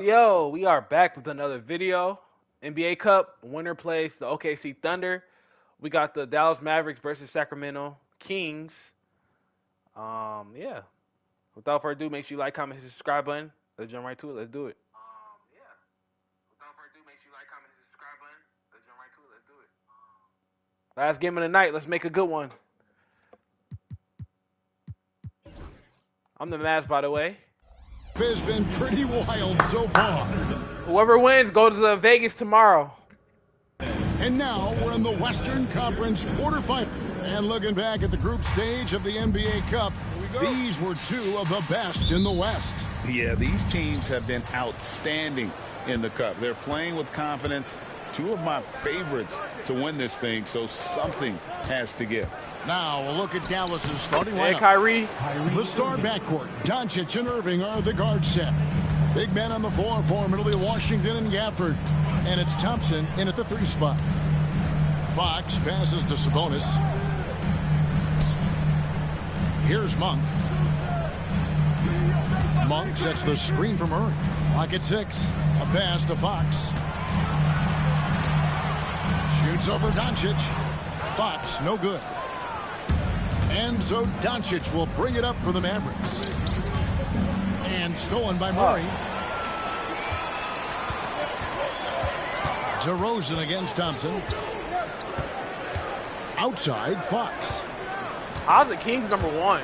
Yo, we are back with another video. NBA Cup winner plays the OKC Thunder. We got the Dallas Mavericks versus Sacramento Kings. Yeah. Without further ado, make sure you like, comment, and subscribe button. Let's jump right to it. Let's do it. Yeah. Without further ado, make sure you like, comment, and subscribe button. Let's jump right to it. Let's do it. Last game of the night. Let's make a good one. I'm the Mavs, by the way. Has been pretty wild so far. Whoever wins goes to Vegas tomorrow. And now we're in the Western Conference quarterfinal. And looking back at the group stage of the NBA Cup, these were two of the best in the West. Yeah, these teams have been outstanding in the Cup. They're playing with confidence. Two of my favorites to win this thing, so something has to give. Now we'll look at Dallas's starting lineup. Hey, Kyrie. The star backcourt, Doncic and Irving are the guard set. Big men on the floor for him. It'll be Washington and Gafford. And it's Thompson in at the 3 spot. Fox passes to Sabonis. Here's Monk. Monk sets the screen for Murray. Lock at 6. A pass to Fox. Shoots over Doncic. Fox, no good. And so Doncic will bring it up for the Mavericks. And stolen by Murray. DeRozan against Thompson. Outside, Fox. How's the Kings #1?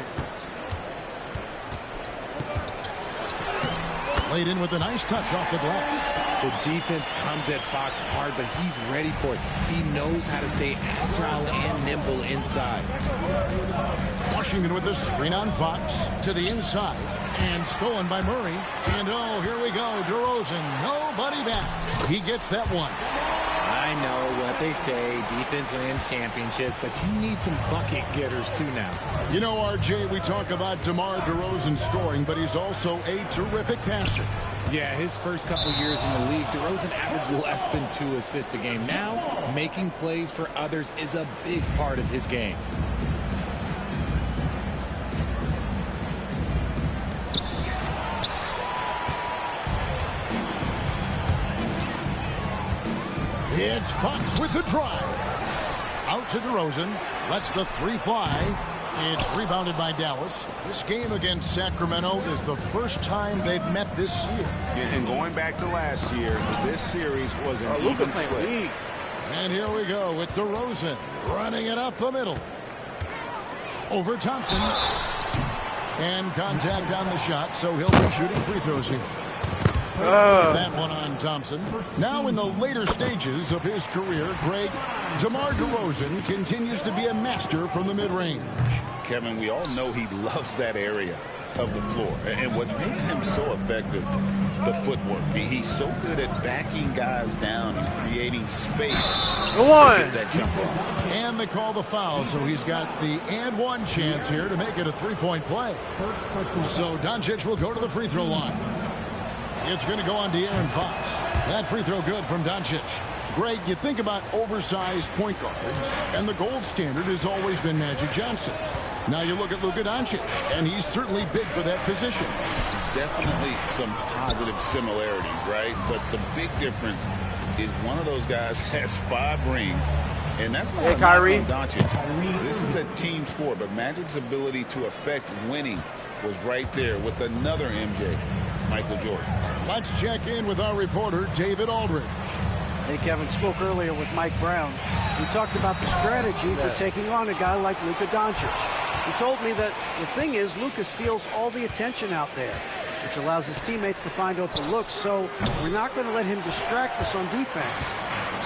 Laid in with a nice touch off the glass. The defense comes at Fox hard, but he's ready for it. He knows how to stay agile and nimble inside. Washington with the screen on Fox to the inside. And stolen by Murray. And oh, here we go. DeRozan, nobody back. He gets that one. I know what they say, defense wins championships, but you need some bucket getters too now. You know, RJ, we talk about DeMar DeRozan scoring, but he's also a terrific passer. Yeah, his first couple years in the league, DeRozan averaged less than 2 assists a game. Now, making plays for others is a big part of his game. It's Fox with the drive. Out to DeRozan. Lets the 3 fly. It's rebounded by Dallas. This game against Sacramento is the first time they've met this year. And going back to last year, this series was an even split. And here we go with DeRozan running it up the middle. Over Thompson. And contact on the shot, so he'll be shooting free throws here. That one on Thompson. Now in the later stages of his career, Greg, DeMar DeRozan continues to be a master from the mid-range. Kevin, we all know he loves that area of the floor. And what makes him so effective, the footwork. He's so good at backing guys down and creating space to get that jump off. And they call the foul, so he's got the and one chance here to make it a 3-point play. So Doncic will go to the free throw line. It's going to go on De'Aaron Fox. That free throw good from Doncic. Greg, you think about oversized point guards, and the gold standard has always been Magic Johnson. Now you look at Luka Doncic, and he's certainly big for that position. Definitely some positive similarities, right? But the big difference is one of those guys has 5 rings, and that's not a knock on Doncic. This is a team sport, but Magic's ability to affect winning was right there with another MJ, Michael Jordan. Let's check in with our reporter, David Aldridge. Hey, Kevin, spoke earlier with Mike Brown. We talked about the strategy for taking on a guy like Luka Doncic. He told me that the thing is Luka steals all the attention out there, which allows his teammates to find open looks, so we're not going to let him distract us on defense.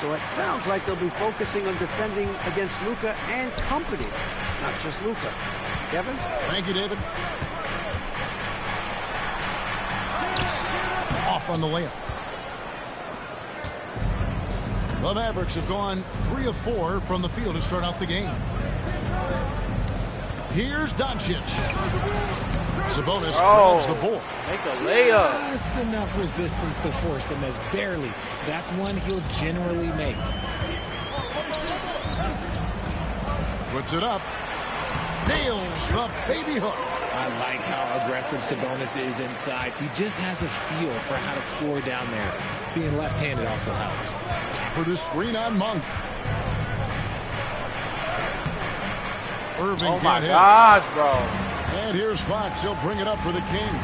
So it sounds like they'll be focusing on defending against Luka and company, not just Luka. Kevin? Thank you, David. Off on the layup. The Mavericks have gone 3 of 4 from the field to start out the game. Here's Doncic. Sabonis grabs the ball. Make a layup. Just enough resistance to force the miss. Barely. That's one he'll generally make. Puts it up. Nails the baby hook. I like how aggressive Sabonis is inside. He just has a feel for how to score down there. Being left-handed also helps. For the screen on Monk. Irving Oh my can't hit. gosh, bro. And here's Fox. He'll bring it up for the King.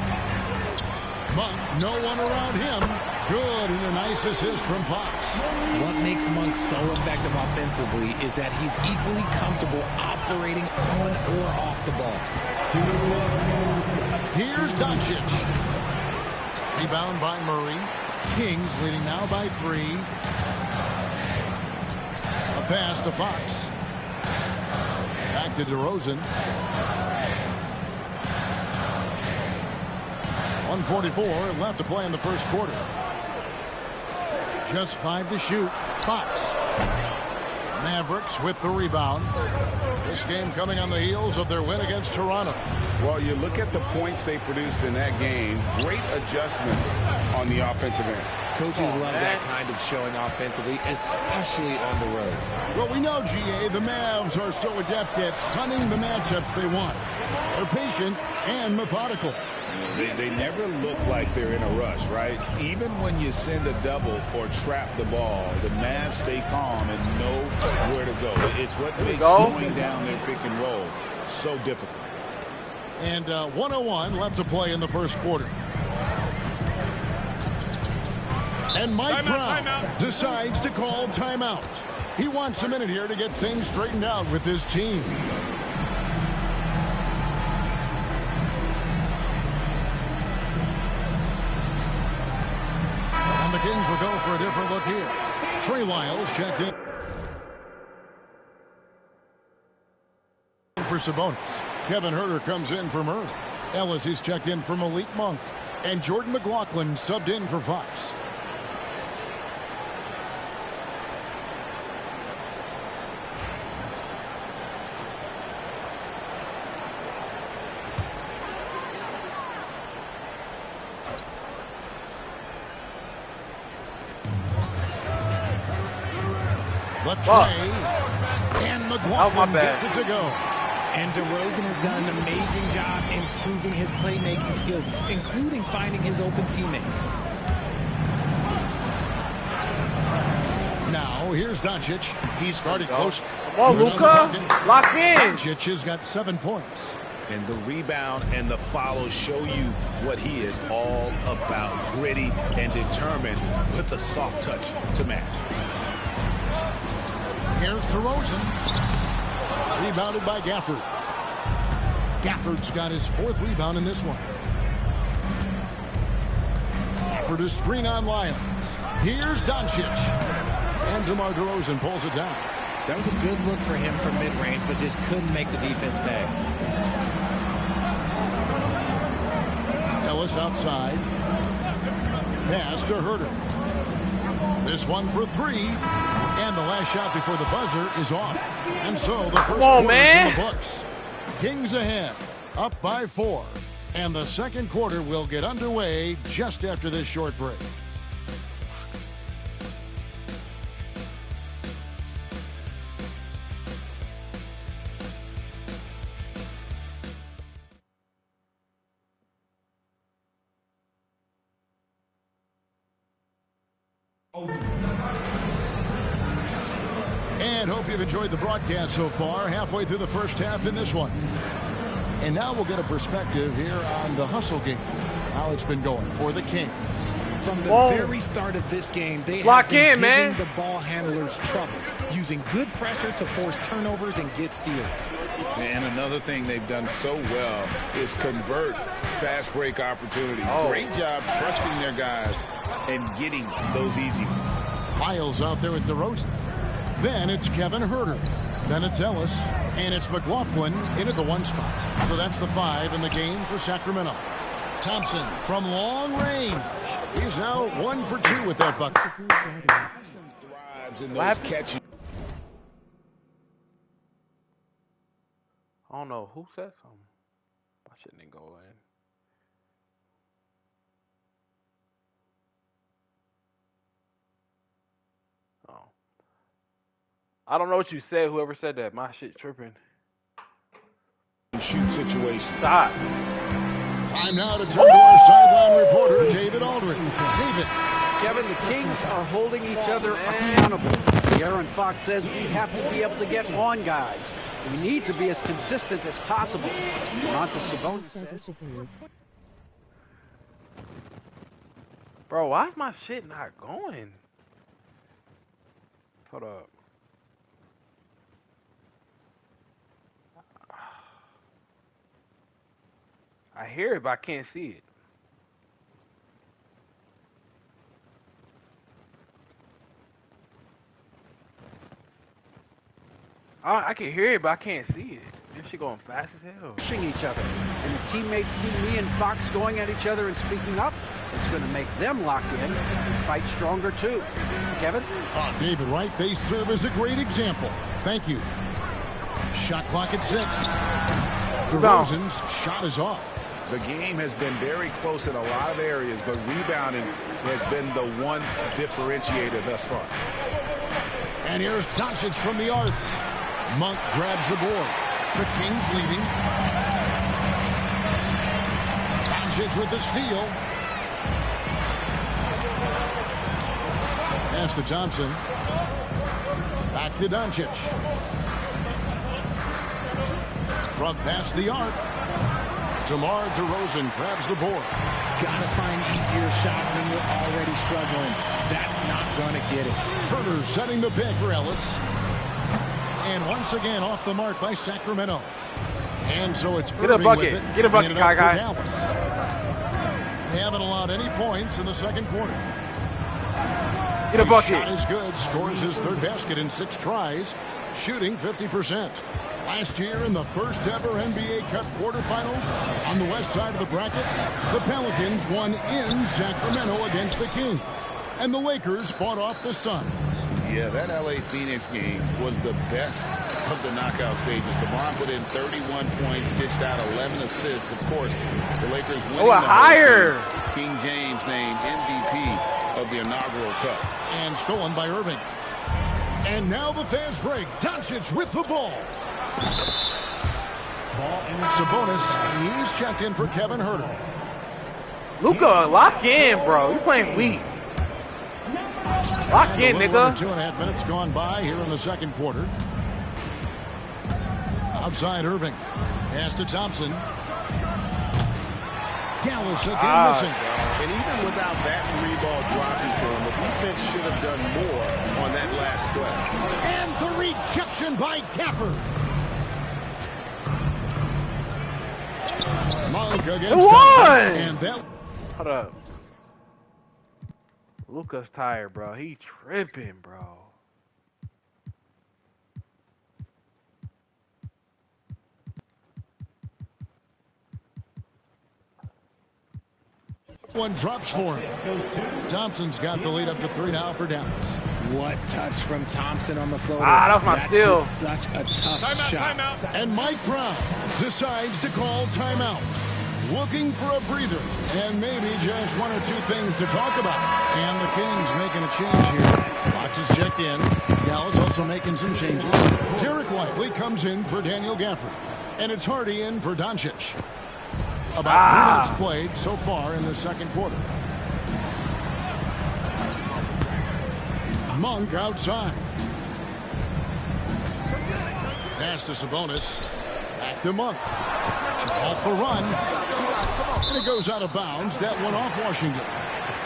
Monk, no one around him. Good, and a nice assist from Fox. What makes Monk so effective offensively is that he's equally comfortable operating on or off the ball. Here's Doncic. Rebound by Murray. Kings leading now by 3. A pass to Fox. Back to DeRozan. 1:44 left to play in the first quarter. Just 5 to shoot. Fox. Mavericks with the rebound. This game coming on the heels of their win against Toronto. Well, you look at the points they produced in that game. Great adjustments on the offensive end. Coaches love that kind of showing offensively, especially on the road. Well, we know, GA, the Mavs are so adept at hunting the matchups they want. They're patient and methodical. They never look like they're in a rush, right? Even when you send a double or trap the ball, the Mavs stay calm and know where to go. It's what makes slowing down their pick and roll so difficult. And 1:01 left to play in the first quarter. And Mike Brown decides to call timeout. He wants a minute here to get things straightened out with his team. And the Kings will go for a different look here. Trey Lyles checked in for Sabonis. Kevin Huerter comes in for Murray. Ellis, he's checked in for Malik Monk. And Jordan McLaughlin subbed in for Fox. The tray, and McLaughlin gets it to go. And DeRozan has done an amazing job improving his playmaking skills, including finding his open teammates. Now, here's Doncic. He's guarded close. Come on, Luka. Lock in. Doncic has got 7 points. And the rebound and the follow show you what he is all about. Gritty and determined with a soft touch to match. Here's DeRozan. Rebounded by Gafford. Gafford's got his 4th rebound in this one. Gafford is screen on Lyons. Here's Doncic. And DeMar DeRozan pulls it down. That was a good look for him from mid-range, but just couldn't make the defense pay. Ellis outside. Pass to Huerter. This one for 3. And the last shot before the buzzer is off. And so the first quarter is in the books. Kings ahead, up by 4. And the second quarter will get underway just after this short break. And hope you've enjoyed the broadcast so far. Halfway through the first half in this one. And now we'll get a perspective here on the hustle game. How it's been going for the Kings. From the very start of this game, they have been giving the ball handlers trouble, using good pressure to force turnovers and get steals. And another thing they've done so well is convert fast break opportunities. Great job trusting their guys and getting those easy ones. Lyles out there with DeRozan. Then it's Kevin Huerter. Then it's Ellis. And it's McLaughlin in at the 1 spot. So that's the 5 in the game for Sacramento. Thompson from long range. He's now 1 for 2 with that bucket. Thompson thrives in those catches. I don't know who said something. I shouldn't go in. Oh. I don't know what you said. Whoever said that, my shit tripping. Shoots it situation. Stop. Time now to turn to our sideline reporter, David Aldridge. David. Kevin, the Kings are holding each other accountable. Aaron Fox says we have to be able to get on guys. We need to be as consistent as possible. Monta Sabonis says... Bro, why is my shit not going? Hold up. I hear it, but I can't see it. I can hear it, but I can't see it. This shit going fast as hell. Pushing each other. And if teammates see me and Fox going at each other and speaking up, it's going to make them lock in and fight stronger too. Kevin? David Wright, they serve as a great example. Thank you. Shot clock at 6. DeRozan's shot is off. The game has been very close in a lot of areas, but rebounding has been the one differentiator thus far. And here's Doncic from the arc. Monk grabs the board. The Kings leading. Doncic with the steal. Pass to Thompson. Back to Doncic. From past the arc. DeMar DeRozan grabs the board. Gotta find easier shots when you're already struggling. That's not gonna get it. Herter setting the pick for Ellis. And once again off the mark by Sacramento. And so it's Get a bucket. Get a bucket, Kai. They haven't allowed any points in the second quarter. Get a bucket. His shot is good. Scores his third basket in 6 tries. Shooting 50%. Last year in the first ever NBA Cup quarterfinals on the west side of the bracket, the Pelicans won in Sacramento against the Kings. And the Lakers fought off the Suns. Yeah, that LA Phoenix game was the best of the knockout stages. LeBron put in 31 points, dished out 11 assists. Of course, the Lakers winning the higher. King James named MVP of the inaugural Cup. And stolen by Irving. And now the fast break. Doncic with the ball. Sabonis, he's checked in for Kevin Herter. Luka, lock in, bro. You playing weak. Lock in, nigga. 2.5 minutes gone by here in the second quarter. Outside Irving. Pass to Thompson. Dallas again missing. And even without that 3-ball dropping to him, the defense should have done more on that last play. And the rejection by Gafford. Monk against Thompson. And that... Hold up. Luka's tired, bro. He tripping, bro. One drops for him. Thompson's got the lead up to 3 now for Dallas. What touch from Thompson on the floater. That was my steal. Such a tough shot. Timeout. And Mike Brown decides to call timeout. Looking for a breather and maybe just 1 or 2 things to talk about. And the Kings making a change here. Fox is checked in. Dallas also making some changes. Derek Lively comes in for Daniel Gafford. And it's Hardy in for Doncic. About 3 minutes played so far in the second quarter. Monk outside. Pass to Sabonis. Back to Monk. Off the run. And it goes out of bounds. That one off Washington.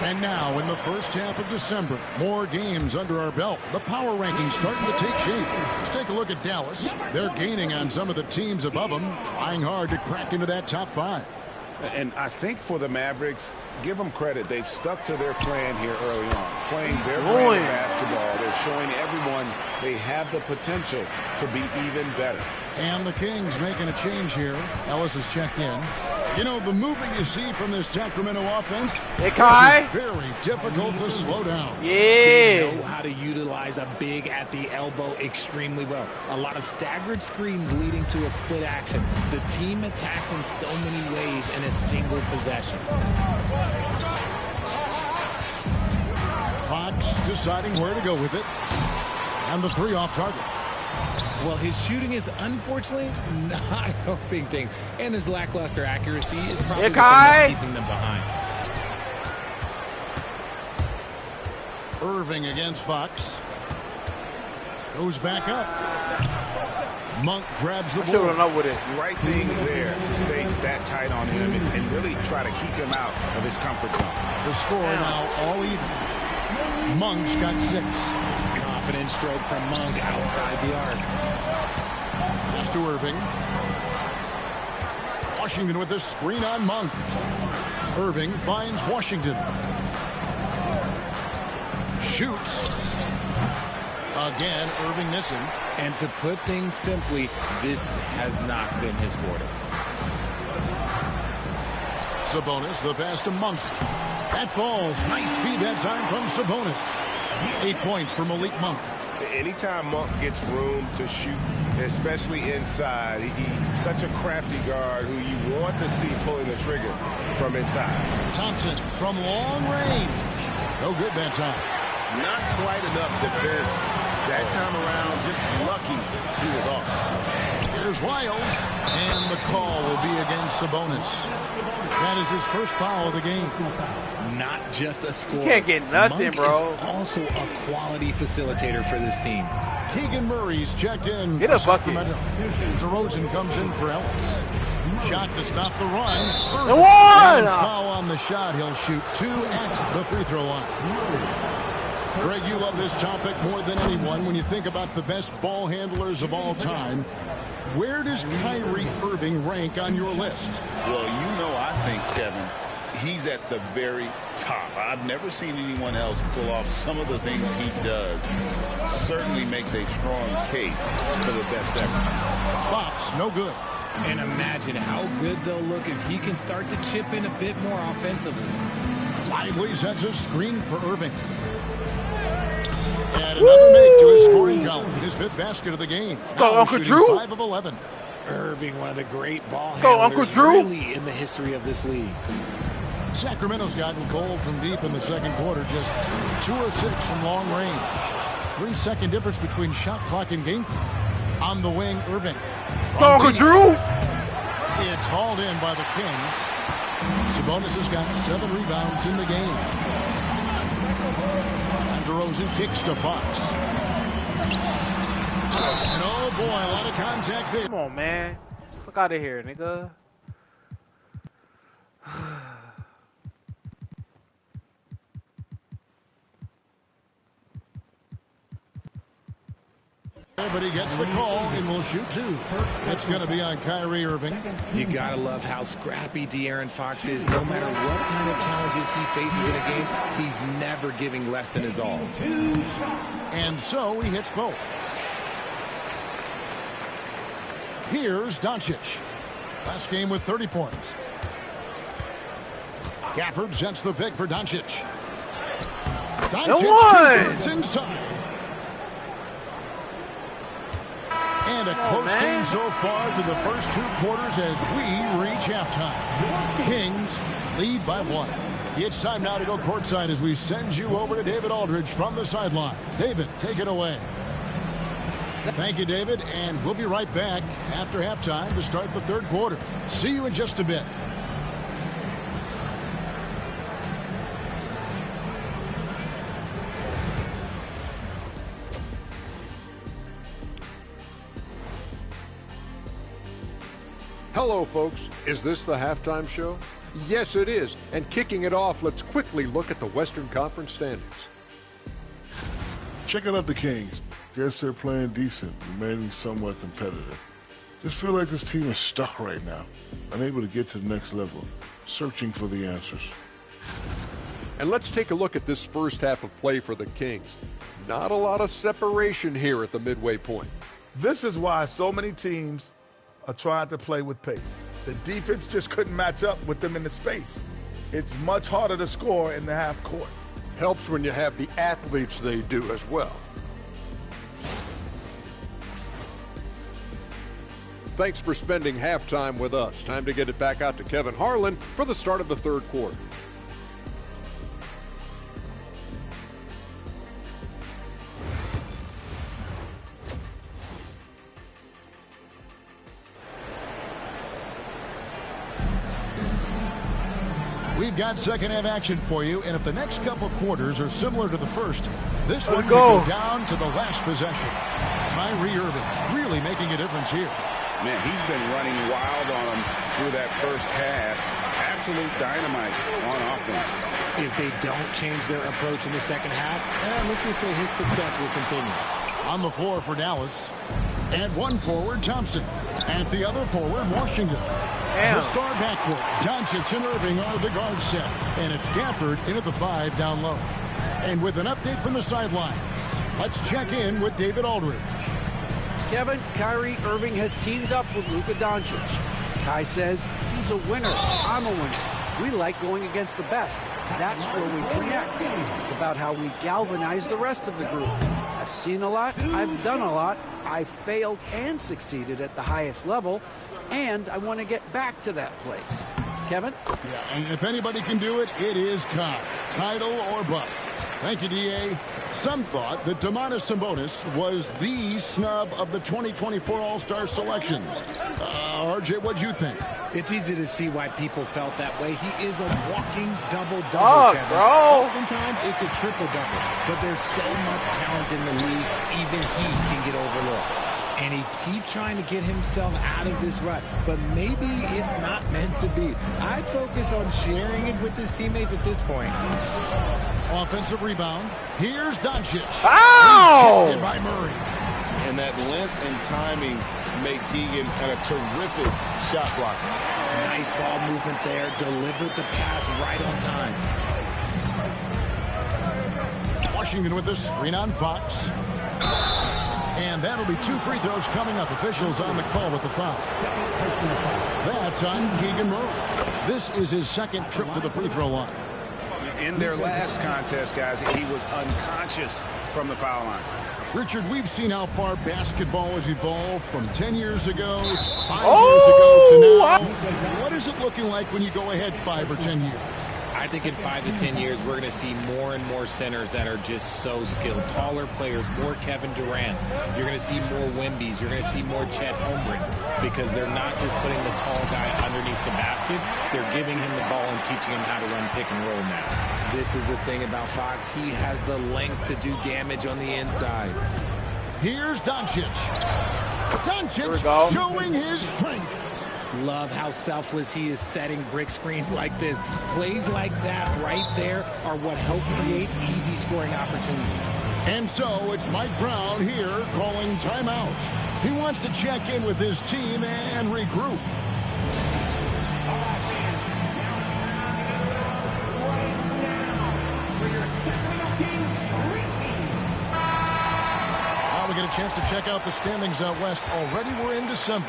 And now in the first half of December, more games under our belt. The power rankings starting to take shape. Let's take a look at Dallas. They're gaining on some of the teams above them, trying hard to crack into that top 5. And I think for the Mavericks, give them credit. They've stuck to their plan here early on. Playing their brand of basketball. They're showing everyone they have the potential to be even better. And the Kings making a change here. Ellis is checked in. You know, the movement you see from this Sacramento offense is very difficult to slow down. Yeah. They know how to utilize a big at the elbow extremely well. A lot of staggered screens leading to a split action. The team attacks in so many ways in a single possession. Fox deciding where to go with it. And the 3 off target. Well, his shooting is unfortunately not helping things, and his lackluster accuracy is probably the thing that's keeping them behind. Irving against Fox. Goes back up. Monk grabs the ball. With it. Right thing there to stay that tight on him and really try to keep him out of his comfort zone. The score now all even. Monk's got 6. Confident stroke from Monk outside the arc. Pass to Irving. Washington with a screen on Monk. Irving finds Washington. Shoots. Again, Irving missing. And to put things simply, this has not been his quarter. Sabonis, the pass to Monk. That falls. Nice feed that time from Sabonis. 8 points for Malik Monk. Anytime Monk gets room to shoot, especially inside, he's such a crafty guard who you want to see pulling the trigger from inside. Thompson from long range. No good that time. Not quite enough defense that time around. Just lucky he was off. Here's Wiles, and the call will be against Sabonis. That is his first foul of the game. Not just a score. You can't get nothing, Monk bro. Is also a quality facilitator for this team. Keegan Murray's checked in Get for a bucket. Sacramento. DeRozan comes in for Ellis. Shot to stop the run. The one! And foul on the shot. He'll shoot 2 at the free throw line. Greg, you love this topic more than anyone. When you think about the best ball handlers of all time, where does Kyrie Irving rank on your list? Well, I think, Kevin, he's at the very top. I've never seen anyone else pull off some of the things he does. Certainly makes a strong case for the best ever. Fox, no good. And imagine how good they'll look if he can start to chip in a bit more offensively. Lively sets a screen for Irving. And another make to his scoring column. His 5th basket of the game. Go, Uncle Drew. 5 of 11. Irving, one of the great ball Go, handlers Uncle Drew. really in the history of this league. Sacramento's gotten cold from deep in the second quarter. Just 2 of 6 from long range. 3-second difference between shot clock and game clock. On the wing, Irving. Go, Uncle Drew. It's hauled in by the Kings. Sabonis has got 7 rebounds in the game. And DeRozan kicks to Fox. And oh boy, a lot of contact there. Come on, man. Fuck out of here, nigga. But he gets the call and will shoot 2. It's going to be on Kyrie Irving. You gotta love how scrappy De'Aaron Fox is. No matter what kind of challenges he faces in a game, he's never giving less than his all. And so he hits both. Here's Doncic. Last game with 30 points. Gafford sets the pick for Doncic. Doncic converts inside. And a close game so far through the first 2 quarters as we reach halftime. Kings lead by 1. It's time now to go courtside as we send you over to David Aldridge from the sideline. David, take it away. Thank you, David, and we'll be right back after halftime to start the 3rd quarter. See you in just a bit. Hello, folks. Is this the halftime show? Yes, it is. And kicking it off, let's quickly look at the Western Conference standings. Checking out the Kings. Guess they're playing decent, remaining somewhat competitive. Just feel like this team is stuck right now, unable to get to the next level, searching for the answers. And let's take a look at this first half of play for the Kings. Not a lot of separation here at the midway point. This is why so many teams are trying to play with pace. The defense just couldn't match up with them in the space. It's much harder to score in the half court. Helps when you have the athletes they do as well. Thanks for spending halftime with us. Time to get it back out to Kevin Harlan for the start of the 3rd quarter. We've got second half action for you, and if the next couple quarters are similar to the first, this one could go down to the last possession. Kyrie Irving really making a difference here. Man, he's been running wild on him through that first half. Absolute dynamite on offense. If they don't change their approach in the second half, let's just say his success will continue. On the floor for Dallas. And one forward, Thompson. At the other forward, Washington. Damn. The star backcourt, Doncic and Irving are the guard set. And it's Gafford in at the 5 down low. And with an update from the sidelines, let's check in with David Aldridge. Kevin, Kyrie Irving has teamed up with Luka Doncic. Kai says he's a winner. I'm a winner. We like going against the best. That's where we connect. It's about how we galvanize the rest of the group. I've seen a lot. I've done a lot. I've failed and succeeded at the highest level. And I want to get back to that place. Kevin? Yeah, and if anybody can do it, it is Kai. Title or bust. Thank you, D.A. Some thought that Domantas Sabonis was the snub of the 2024 All-Star selections. RJ, what'd you think? It's easy to see why people felt that way. He is a walking double-double, Kevin. Bro. Oftentimes, it's a triple-double. But there's so much talent in the league, even he can get overlooked. And he keeps trying to get himself out of this rut. But maybe it's not meant to be. I'd focus on sharing it with his teammates at this point. Offensive rebound. Here's Doncic. Ow! By Murray. And that length and timing make Keegan a terrific shot blocker. Nice ball movement there. Delivered the pass right on time. Washington with the screen on Fox. And that'll be 2 free throws coming up. Officials on the call with the foul. That's on Keegan Murray. This is his second trip to the free throw line. In their last contest, guys, he was unconscious from the foul line. Richard, we've seen how far basketball has evolved from 10 years ago to 5 years ago to now. What is it looking like when you go ahead 5 or 10 years? I think in 5 to 10 years, we're going to see more and more centers that are just so skilled. Taller players, more Kevin Durant's. You're going to see more Wembys. You're going to see more Chet Holmgrens because they're not just putting the tall guy underneath the basket. They're giving him the ball and teaching him how to run pick and roll now. This is the thing about Fox. He has the length to do damage on the inside. Here's Doncic. Doncic showing his strength. Love how selfless he is setting brick screens like this. Plays like that right there are what help create easy scoring opportunities. And so it's Mike Brown here calling timeout. He wants to check in with his team and regroup. Now we get a chance to check out the standings out west. Already we're in December.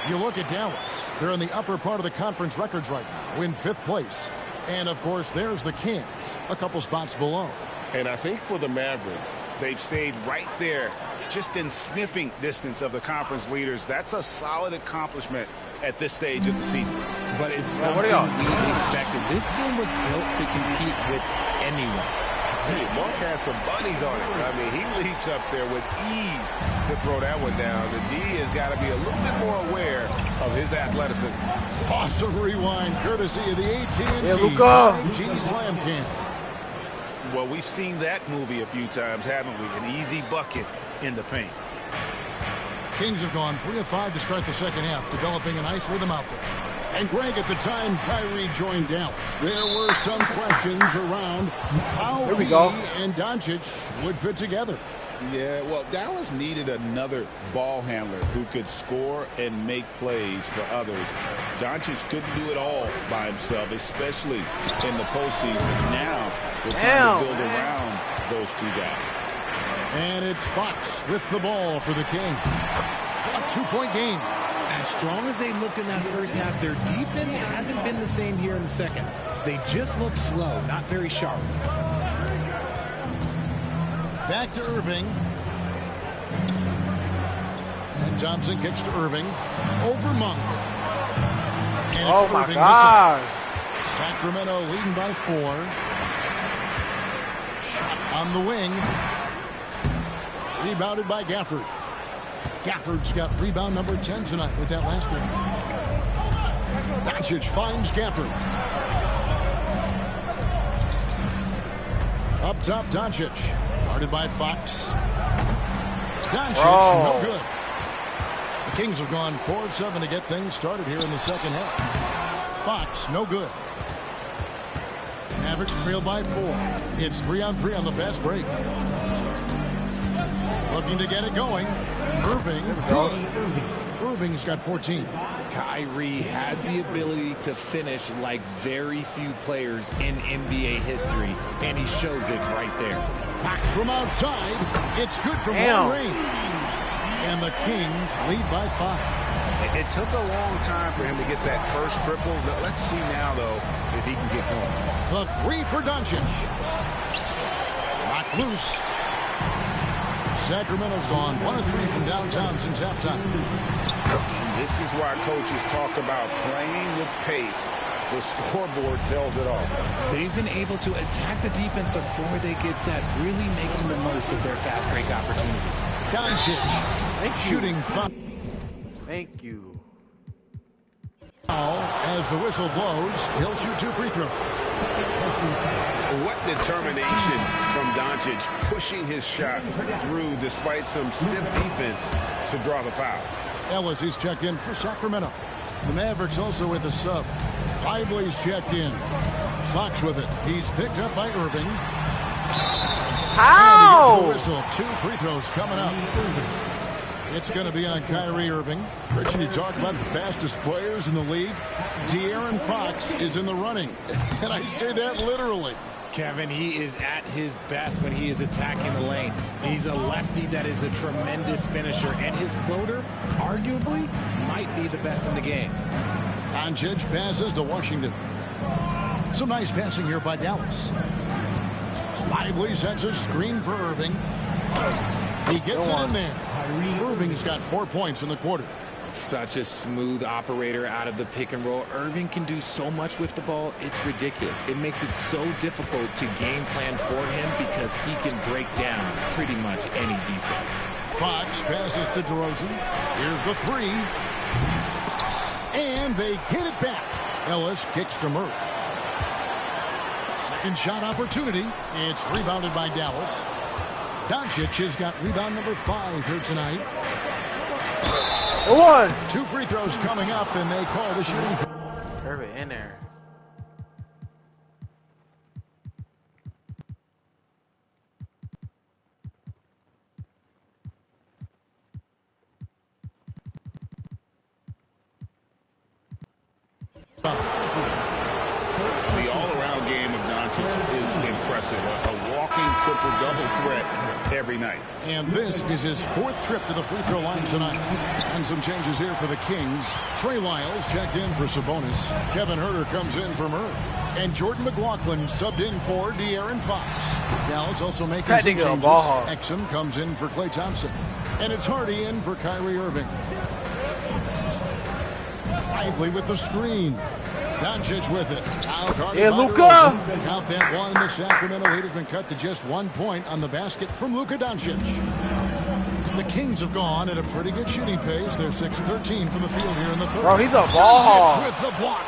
You look at Dallas. They're in the upper part of the conference records right now, in 5th place. And, of course, there's the Kings, a couple spots below. And I think for the Mavericks, they've stayed right there, just in sniffing distance of the conference leaders. That's a solid accomplishment at this stage of the season. But it's something we expected. This team was built to compete with anyone. Mark has some bunnies on it. I mean, he leaps up there with ease to throw that one down. The D has got to be a little bit more aware of his athleticism. Awesome rewind, courtesy of the AT&T 5G Slam Cam. Well, we've seen that movie a few times, haven't we? An easy bucket in the paint. Kings have gone 3 of 5 to start the second half, developing a nice rhythm out there. And Greg, at the time Kyrie joined Dallas, there were some questions around how he and Doncic would fit together. Yeah, well, Dallas needed another ball handler who could score and make plays for others. Doncic couldn't do it all by himself, especially in the postseason. Now they're trying to build around those two guys. And it's Fox with the ball for the King. A 2-point game. As strong as they looked in that first half, their defense hasn't been the same here in the second. They just look slow, not very sharp. Back to Irving. And Thompson kicks to Irving. Over Monk. And it's my Irving God. Sacramento leading by 4. Shot on the wing. Rebounded by Gafford. Gafford's got rebound number 10 tonight with that last one. Doncic finds Gafford. Up top, Doncic. Guarded by Fox. Doncic, no good. The Kings have gone 4 of 7 to get things started here in the second half. Fox, no good. Mavericks trail by 4. It's 3-on-3 on the fast break. Looking to get it going. Irving, good. Irving's got 14. Kyrie has the ability to finish like very few players in NBA history, and he shows it right there. Fox from outside. It's good from long range. And the Kings lead by 5. It took a long time for him to get that first triple. Let's see now, though, if he can get going. The 3 for Doncic. Locked loose. Sacramento's gone 1 of 3 from downtown since halftime. This is why coaches talk about playing with pace. The scoreboard tells it all. They've been able to attack the defense before they get set, really making the most of their fast break opportunities. Doncic shooting 5. Thank you. Now, as the whistle blows, he'll shoot 2 free throws. What determination from Doncic, pushing his shot through despite some stiff defense to draw the foul. Ellis, he's checked in for Sacramento. The Mavericks also with a sub. Lively's checked in. Fox with it. He's picked up by Irving. How? And he gets the whistle. 2 free throws coming up. It's going to be on Kyrie Irving. Rich, and you talk about the fastest players in the league. De'Aaron Fox is in the running. And I say that literally. Kevin, he is at his best when he is attacking the lane. He's a lefty that is a tremendous finisher, and his floater, arguably, might be the best in the game. Doncic passes to Washington. Some nice passing here by Dallas. Lively sets a screen for Irving. He gets it in there. Irving's got 4 points in the quarter. Such a smooth operator out of the pick and roll. Irving can do so much with the ball, it's ridiculous. It makes it so difficult to game plan for him because he can break down pretty much any defense. Fox passes to DeRozan. Here's the 3. And they get it back. Ellis kicks to Murray. Second shot opportunity. It's rebounded by Dallas. Doncic has got rebound number 5 here tonight. 2 free throws coming up, and they call the shooting. Serve it in there. The all-around game of Doncic is impressive. A walking triple-double threat every night. And this is his 4th trip to the free throw line tonight. And some changes here for the Kings. Trey Lyles checked in for Sabonis. Kevin Huerter comes in for Murray. And Jordan McLaughlin subbed in for De'Aaron Fox. Dallas also making some changes. Exum comes in for Klay Thompson. And it's Hardy in for Kyrie Irving. Lively with the screen. Doncic with it. Now guarded by Luka. DeRozan. Count that one. The Sacramento lead has been cut to just 1 point on the basket from Luka Doncic. The Kings have gone at a pretty good shooting pace. They're 6-13 from the field here in the 3rd. Bro, he's a ball hog. With the block.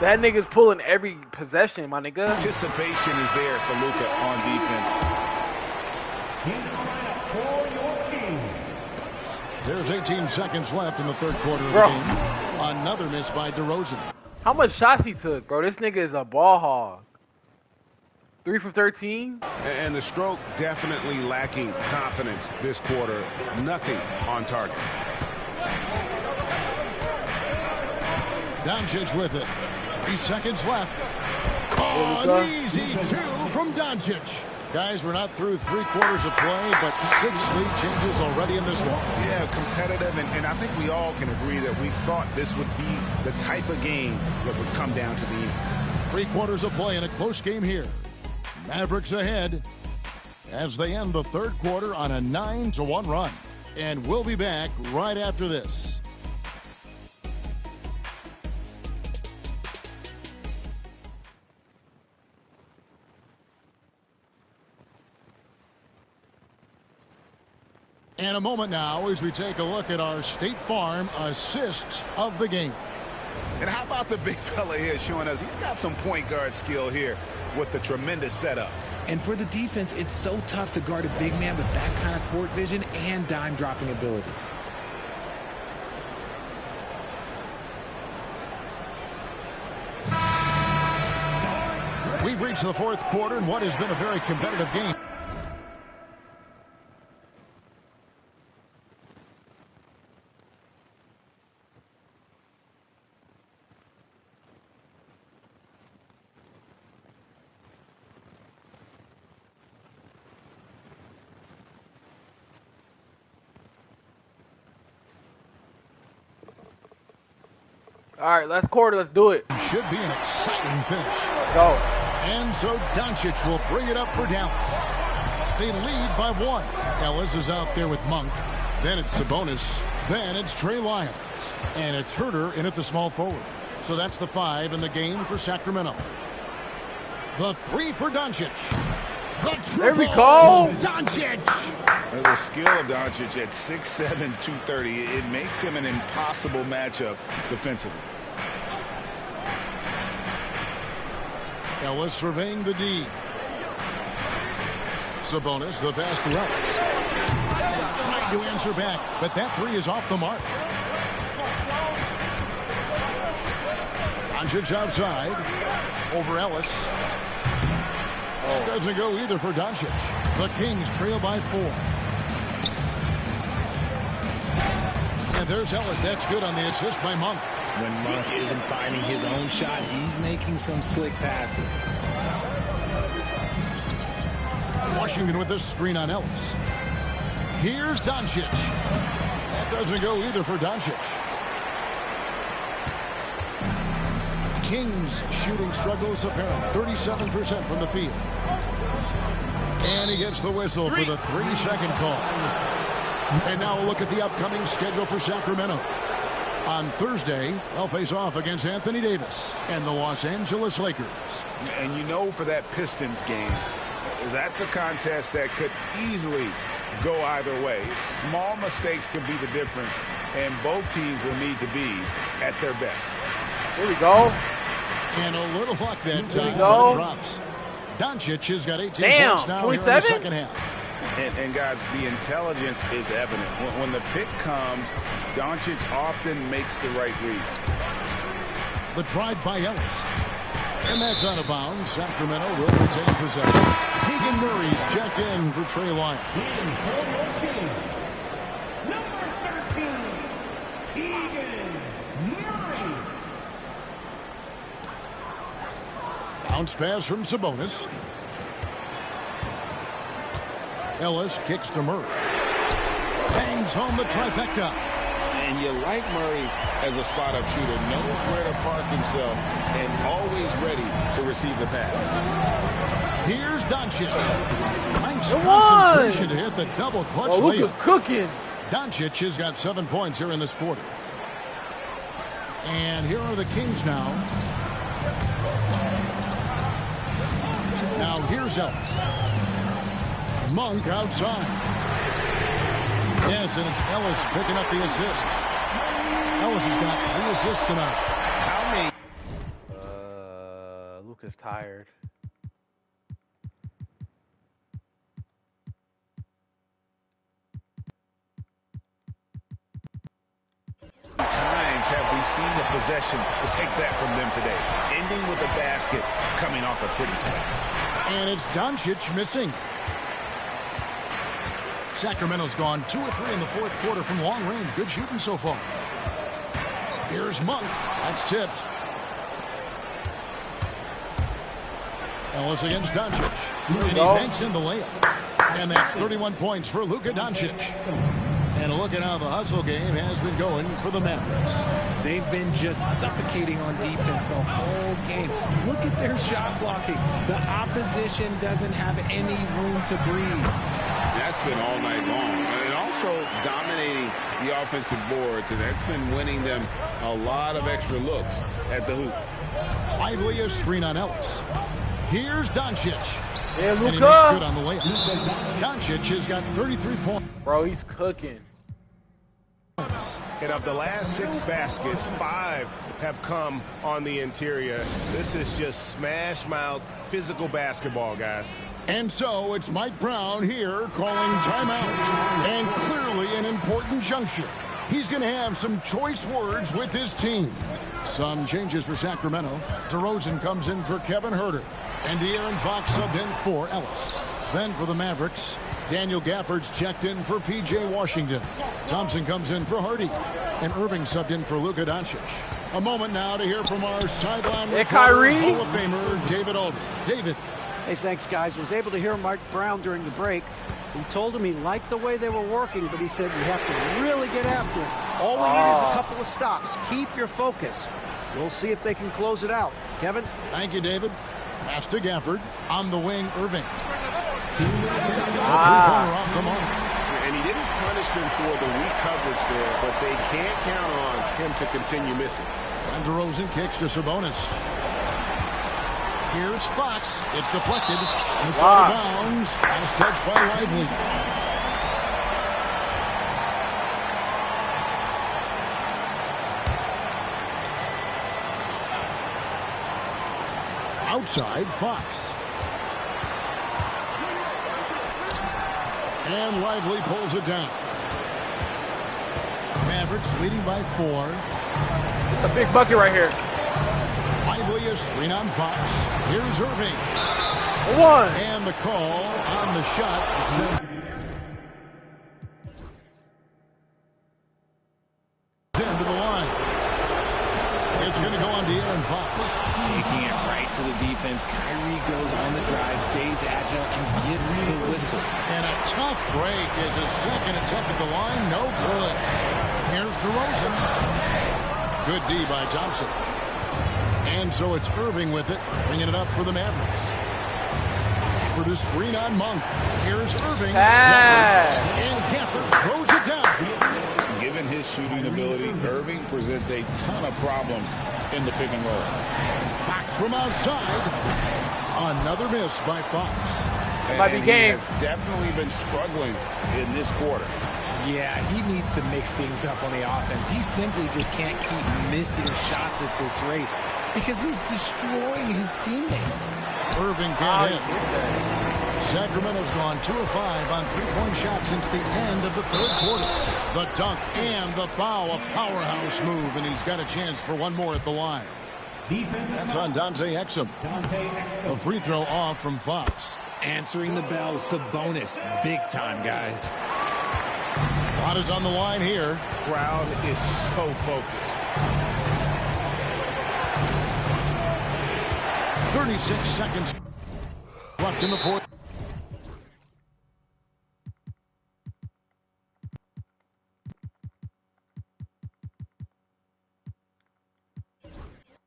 That nigga's pulling every possession, my nigga. Anticipation is there for Luka on defense. There's 18 seconds left in the 3rd quarter of the game. Another miss by DeRozan. How much shots he took, bro? This nigga is a ball hog. 3 from 13. And the stroke definitely lacking confidence this quarter. Nothing on target. Doncic with it. 3 seconds left. Oh, an easy 2 from Doncic. Guys, we're not through 3 quarters of play, but 6 lead changes already in this one. Yeah, competitive, and I think we all can agree that we thought this would be the type of game that would come down to the end. 3 quarters of play in a close game here. Mavericks ahead as they end the 3rd quarter on a 9-1 run. And we'll be back right after this. And a moment now as we take a look at our State Farm assists of the game. And how about the big fella here showing us he's got some point guard skill here with the tremendous setup. And for the defense, it's so tough to guard a big man with that kind of court vision and dime dropping ability. We've reached the fourth quarter in what has been a very competitive game. All right, last quarter. Let's do it. Should be an exciting finish. Let's go. And so Doncic will bring it up for Dallas. They lead by 1. Ellis is out there with Monk. Then it's Sabonis. Then it's Trey Lyons. And it's Herter in at the small forward. So that's the 5 in the game for Sacramento. The 3 for Doncic. There we go. Doncic. The skill of Doncic at 6'7", 230, it makes him an impossible matchup defensively. Ellis surveying the D. Sabonis, the pass to Ellis. Trying to answer back, but that 3 is off the mark. Doncic outside. Over Ellis. That doesn't go either for Doncic. The Kings trail by 4. And there's Ellis. That's good on the assist by Monk. When Monk isn't finding his own shot, he's making some slick passes. Washington with this screen on Ellis. Here's Doncic. That doesn't go either for Doncic. Kings shooting struggles apparent. 37% from the field. And he gets the whistle for the 3-second call. And now a look at the upcoming schedule for Sacramento. On Thursday, they'll face off against Anthony Davis and the Los Angeles Lakers. And you know, for that Pistons game, that's a contest that could easily go either way. Small mistakes could be the difference, and both teams will need to be at their best. Here we go. And a little luck that time. Go. Drops. Doncic has got 18 points now 27? here in the second half. And guys, the intelligence is evident. When the pick comes, Doncic often makes the right read. The drive by Ellis. And that's out of bounds. Sacramento will retain possession. Keegan Murray's checked in for Trey Lyons. Number 13, Keegan Murray. Bounce pass from Sabonis. Ellis kicks to Murray. Bangs home the trifecta. And you like Murray as a spot-up shooter. Knows where to park himself and always ready to receive the pass. Here's Doncic. Nice concentration to hit the double clutch layup. Luka's cooking. Doncic has got 7 points here in this quarter. And here are the Kings now. Now here's Ellis. Monk outside. Yes, and it's Ellis picking up the assist. Ellis has got 3 assists tonight. How many? Luka's tired. Times have we seen a possession like that from them today, ending with a basket coming off a pretty pass. And it's Doncic missing. Sacramento's gone 2 or 3 in the fourth quarter from long range. Good shooting so far. Here's Monk. That's tipped. Ellis against Doncic. And he banks in the layup. And that's 31 points for Luka Doncic. And look at how the hustle game has been going for the Mavs. They've been just suffocating on defense the whole game. Look at their shot blocking. The opposition doesn't have any room to breathe. That's been all night long. And also dominating the offensive boards, and that's been winning them a lot of extra looks at the hoop. Lively a screen on Ellis. Here's Doncic. Yeah, Luka. And he makes good on the layup. Doncic has got 33 points. Bro, he's cooking. And of the last 6 baskets, 5 have come on the interior. This is just smash-mouth physical basketball, guys. And so it's Mike Brown here calling timeout. And clearly an important juncture. He's going to have some choice words with his team. Some changes for Sacramento. DeRozan comes in for Kevin Huerter. And De'Aaron Fox subbed in for Ellis. Then for the Mavericks, Daniel Gafford's checked in for P.J. Washington. Thompson comes in for Hardy. And Irving subbed in for Luka Doncic. A moment now to hear from our sideline reporter, Hall of Famer David Aldridge. David. Hey, thanks, guys. Was able to hear Mike Brown during the break. He told him he liked the way they were working, but he said you have to really get after it. All we need is a couple of stops. Keep your focus. We'll see if they can close it out. Kevin? Thank you, David. Pass to Gafford. On the wing, Irving. Three-pointer off the mark. And he didn't punish them for the weak coverage there, but they can't count on him to continue missing. And DeRozan kicks to Sabonis. Here's Fox. It's deflected. It's out of bounds. As touched by Lively. Outside, Fox. And Lively pulls it down. Mavericks leading by 4. A big bucket right here. Lively is screen on Fox. Here's Irving. 1. And the call on the shot. It sends into the line. It's going to go on De'Aaron Fox. Taking it right to the defense. Kyrie goes on the drive, stays agile, and gets the whistle. And a tough break is his second attempt at the line. No good. Here's DeRozan. Good D by Thompson. And so it's Irving with it, bringing it up for the Mavericks. For the screen on Monk. Here's Irving. And Gafford throws it down. Given his shooting ability, Irving presents a ton of problems in the pick and roll. Fox from outside. Another miss by Fox. And he has definitely been struggling in this quarter. Yeah, he needs to mix things up on the offense. He simply just can't keep missing shots at this rate because he's destroying his teammates. Irving can't hit. Sacramento's gone 2 of 5 on three-point shots since the end of the third quarter. The dunk and the foul, a powerhouse move, and he's got a chance for one more at the line. That's on Dante Exum. A free throw off from Fox. Answering the bell, Sabonis, big time, guys. A lot is on the line here. Crowd is so focused. 36 seconds left in the fourth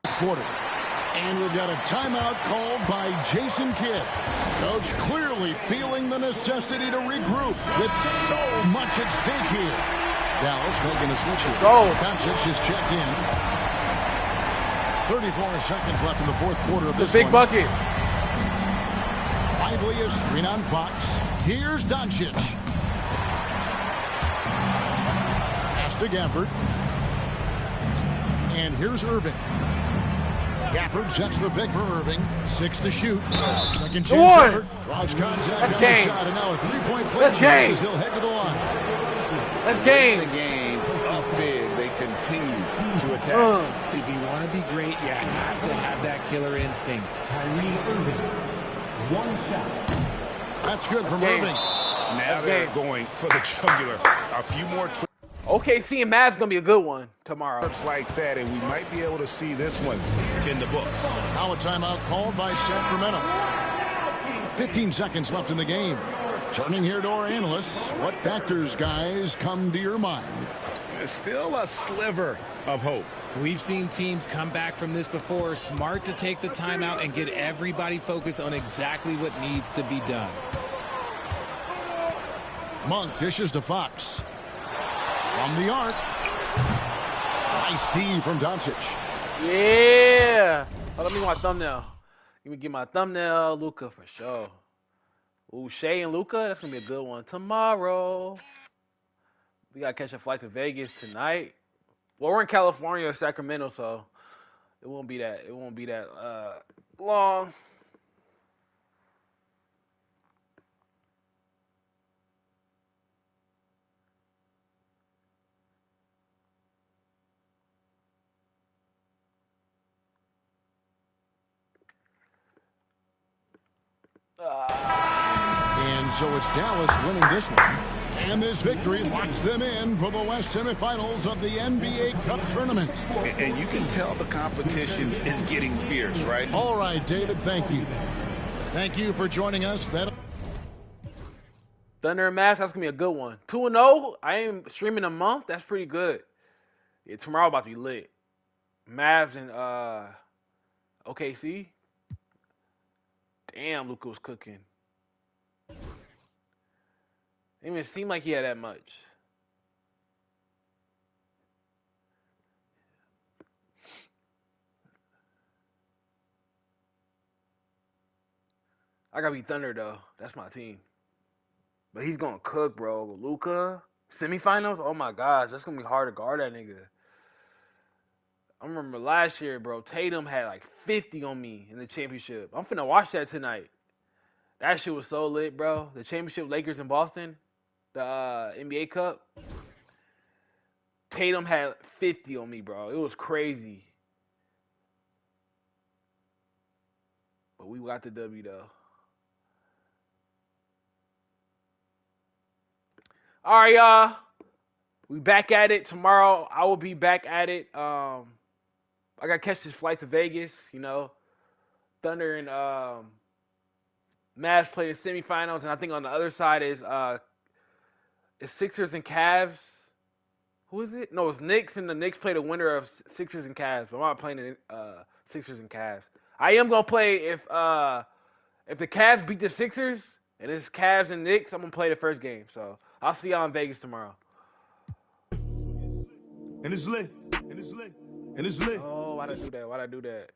quarter. And we've got a timeout called by Jason Kidd. Coach clearly feeling the necessity to regroup with so much at stake here. Dallas making a switch here. Doncic is checked in. 34 seconds left in the fourth quarter of this big bucket. Lively is screen on Fox. Here's Doncic. Pass to Gafford. And here's Irving. Gafford sets the pick for Irving. 6 to shoot. Second chance effort. Draws contact on the shot. And now a three-point play chance as he'll head to the line. That's game. The game up big. They continue to attack. If you want to be great, you have to have that killer instinct. Kyrie Irving. 1 shot. That's good from Irving. Now they're going for the jugular. A few more trips OKC and Mavs gonna be a good one tomorrow. like that, and we might be able to see this one in the books. Now a timeout called by Sacramento. 15 seconds left in the game. Turning here to our analysts, what factors, guys, come to your mind? There's still a sliver of hope. We've seen teams come back from this before. Smart to take the timeout and get everybody focused on exactly what needs to be done. Monk dishes to Fox. From the arc. Nice D from Doncic. Yeah. Oh, let me get my thumbnail. Let me get my thumbnail. Luka for sure. Ooh, Shea and Luka. That's going to be a good one tomorrow. We got to catch a flight to Vegas tonight. Well, we're in California or Sacramento, so it won't be that long. And so it's Dallas winning this one. And this victory locks them in for the West semifinals of the NBA Cup tournament. And you can tell the competition is getting fierce, right? All right, David, thank you. Thank you for joining us. Thunder and Mavs, that's going to be a good one. 2-0, I ain't streaming a month. That's pretty good. Yeah, tomorrow about to be lit. Mavs and OKC. Damn, Luka was cooking. It didn't even seem like he had that much. I gotta be Thunder though. That's my team. But he's gonna cook, bro. Luka, semifinals. Oh my gosh, that's gonna be hard to guard that nigga. I remember last year, bro. Tatum had like 50 on me in the championship. I'm finna watch that tonight. That shit was so lit, bro. The championship, Lakers in Boston, the NBA Cup. Tatum had 50 on me, bro. It was crazy. But we got the W though. All right, y'all. We back at it tomorrow. I will be back at it. I gotta catch this flight to Vegas. You know, Thunder and Mavs play the semifinals, and I think on the other side is Sixers and Cavs. Who is it? No, it's Knicks, and the Knicks play the winner of Sixers and Cavs. I'm not playing the Sixers and Cavs. I am gonna play if the Cavs beat the Sixers and it's Cavs and Knicks. I'm gonna play the first game. So I'll see y'all in Vegas tomorrow. And it's lit. And it's lit. And it's lit. Oh, why'd I do that?